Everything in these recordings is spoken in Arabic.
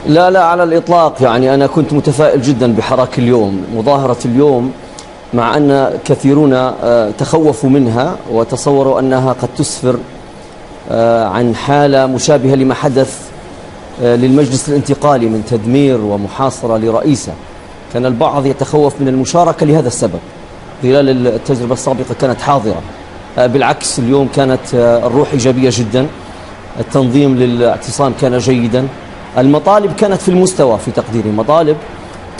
لا على الإطلاق. يعني أنا كنت متفائل جدا بحراك اليوم. مظاهرة اليوم مع أن كثيرون تخوفوا منها وتصوروا أنها قد تسفر عن حالة مشابهة لما حدث للمجلس الانتقالي من تدمير ومحاصرة لرئيسه، كان البعض يتخوف من المشاركة لهذا السبب. خلال التجربة السابقة كانت حاضرة، بالعكس اليوم كانت الروح إيجابية جدا، التنظيم للاعتصام كان جيدا، المطالب كانت في المستوى، في تقديري مطالب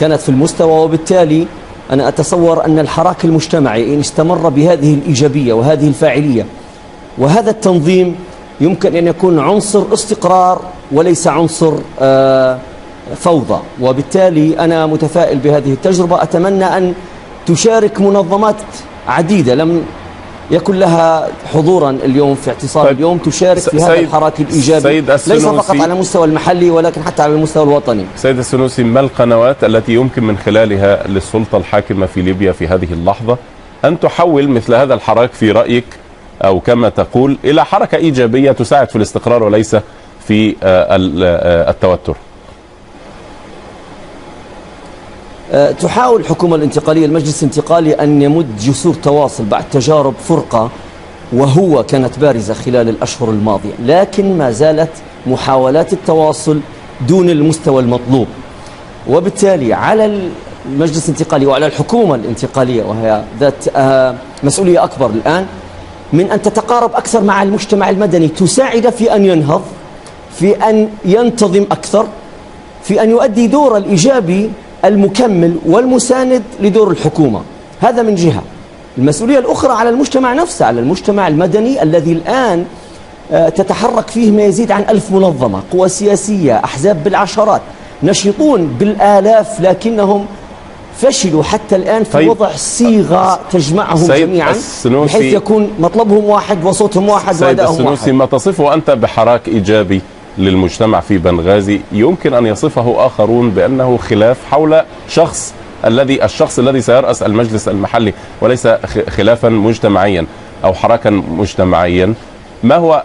كانت في المستوى. وبالتالي أنا أتصور أن الحراك المجتمعي إن استمر بهذه الإيجابية وهذه الفاعلية وهذا التنظيم يمكن أن يكون عنصر استقرار وليس عنصر فوضى. وبالتالي أنا متفائل بهذه التجربة. أتمنى أن تشارك منظمات عديدة لم يكن لها حضورا اليوم في اعتصام اليوم تشارك في هذا الحراك الإيجابي، ليس فقط على المستوى المحلي ولكن حتى على المستوى الوطني. سيد السنوسي، ما القنوات التي يمكن من خلالها للسلطة الحاكمة في ليبيا في هذه اللحظة أن تحول مثل هذا الحراك في رأيك أو كما تقول إلى حركة إيجابية تساعد في الاستقرار وليس في التوتر؟ تحاول الحكومة الانتقالية، المجلس الانتقالي، أن يمد جسور تواصل بعد تجارب فرقة وهو كانت بارزة خلال الأشهر الماضية، لكن ما زالت محاولات التواصل دون المستوى المطلوب. وبالتالي على المجلس الانتقالي وعلى الحكومة الانتقالية وهي ذات مسؤولية أكبر الآن من أن تتقارب أكثر مع المجتمع المدني، تساعد في أن ينهض، في أن ينتظم أكثر، في أن يؤدي دور الإيجابي المكمل والمساند لدور الحكومة. هذا من جهة. المسؤولية الأخرى على المجتمع نفسه، على المجتمع المدني الذي الآن تتحرك فيه ما يزيد عن 1000 منظمة، قوى سياسية، أحزاب بالعشرات، نشيطون بالآلاف، لكنهم فشلوا حتى الآن في وضع صيغة تجمعهم جميعا بحيث يكون مطلبهم واحد وصوتهم واحد وأدائهم واحد. ما تصفه أنت بحراك إيجابي للمجتمع في بنغازي يمكن أن يصفه آخرون بأنه خلاف حول الشخص الذي سيرأس المجلس المحلي وليس خلافا مجتمعيا أو حراكا مجتمعيا.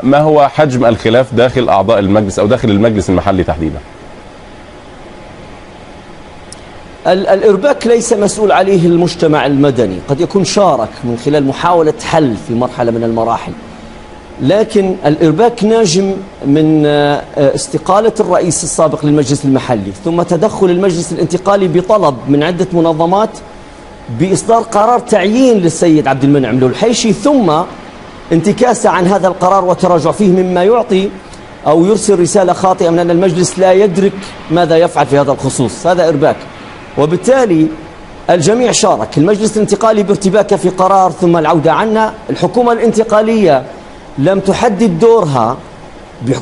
ما هو حجم الخلاف داخل أعضاء المجلس أو داخل المجلس المحلي تحديدا؟ الإرباك ليس مسؤول عليه المجتمع المدني، قد يكون شارك من خلال محاولة حل في مرحلة من المراحل، لكن الإرباك ناجم من استقالة الرئيس السابق للمجلس المحلي، ثم تدخل المجلس الانتقالي بطلب من عدة منظمات بإصدار قرار تعيين للسيد عبد المنعم للحيشي، ثم انتكاسة عن هذا القرار وتراجع فيه، مما يعطي أو يرسل رسالة خاطئة من أن المجلس لا يدرك ماذا يفعل في هذا الخصوص. هذا إرباك. وبالتالي الجميع شارك، المجلس الانتقالي بارتباكه في قرار ثم العودة عنه، الحكومة الانتقالية لم تحدد دورها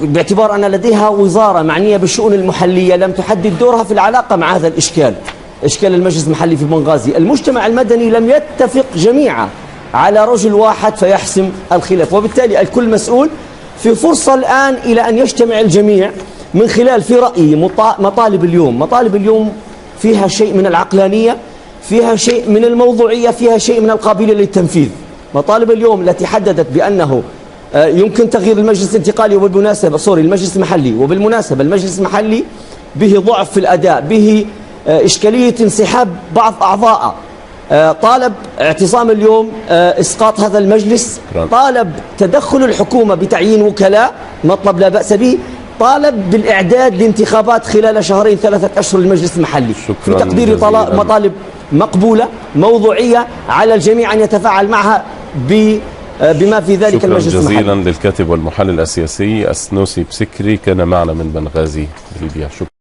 باعتبار أن لديها وزارة معنية بالشؤون المحلية، لم تحدد دورها في العلاقة مع هذا إشكال المجلس المحلي في بنغازي. المجتمع المدني لم يتفق جميعا على رجل واحد فيحسم الخلاف، وبالتالي الكل مسؤول. في فرصة الآن إلى أن يجتمع الجميع من خلال، في رأيي، مطالب اليوم فيها شيء من العقلانية، فيها شيء من الموضوعية، فيها شيء من القابلية للتنفيذ. مطالب اليوم التي حددت بأنه يمكن تغيير المجلس الانتقالي، وبالمناسبة المجلس المحلي، وبالمناسبة المجلس المحلي به ضعف في الأداء، به إشكالية انسحاب بعض أعضاء، طالب اعتصام اليوم إسقاط هذا المجلس، طالب تدخل الحكومة بتعيين وكلاء، مطلب لا بأس به، طالب بالإعداد لانتخابات خلال 2-3 أشهر للمجلس المحلي. في تقديري مطالب مقبولة موضوعية، على الجميع أن يتفاعل معها بما في ذلك المجلس المحلي. شكرا جزيلا للكاتب والمحلل السياسي السنوسي بسكري، كان معنا من بنغازي ليبيا. شكرا.